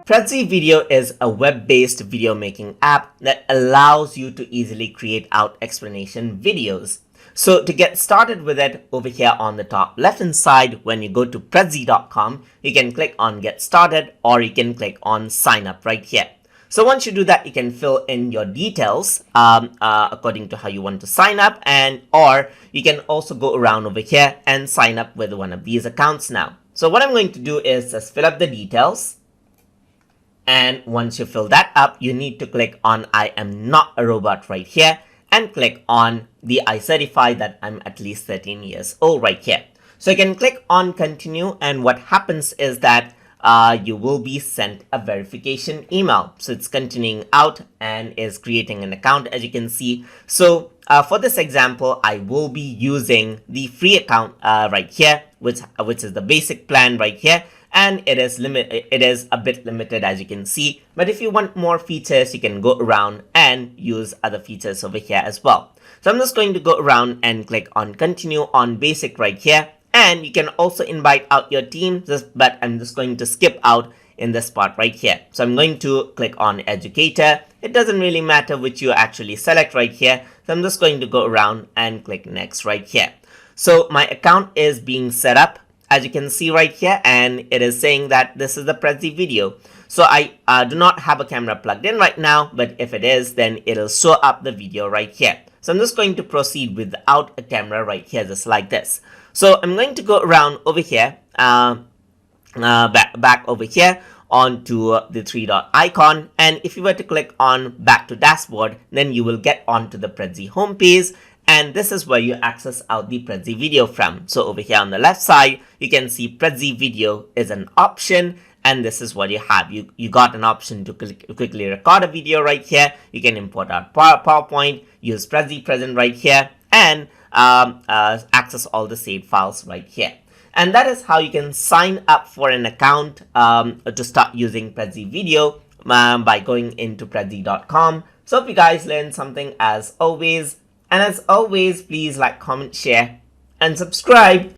Prezi Video is a web-based video making app that allows you to easily create out explanation videos. So to get started with it, over here on the top left hand side, when you go to prezi.com, you can click on get started, or you can click on sign up right here. So once you do that, you can fill in your details according to how you want to sign up, or you can also go around over here and sign up with one of these accounts now. So what I'm going to do is just fill up the details. And once you fill that up, you need to click on I am not a robot right here and click on the I certify that I'm at least 13 years old right here. So you can click on continue, and what happens is that you will be sent a verification email. So it's continuing out and is creating an account, as you can see. So for this example, I will be using the free account right here, which is the basic plan right here. And it is a bit limited, as you can see. But if you want more features, you can go around and use other features over here as well. So I'm just going to go around and click on continue on basic right here. And you can also invite out your team, but I'm just going to skip out in this part right here. So I'm going to click on educator. It doesn't really matter which you actually select right here. So I'm just going to go around and click next right here. So my account is being set up, as you can see right here, and it is saying that this is the Prezi Video. So I do not have a camera plugged in right now, but if it is, then it'll show up the video right here. So I'm just going to proceed without a camera right here, just like this. So I'm going to go around over here, back over here onto the three dot icon, and if you were to click on back to dashboard, then you will get onto the Prezi homepage. And this is where you access out the Prezi Video from. So over here on the left side, you can see Prezi Video is an option, and this is what you have. You got an option to quickly record a video right here. You can import out PowerPoint, use Prezi Present right here, and access all the saved files right here. And that is how you can sign up for an account to start using Prezi Video by going into prezi.com. So if you guys learned something as always, and as always, please like, comment, share, and subscribe.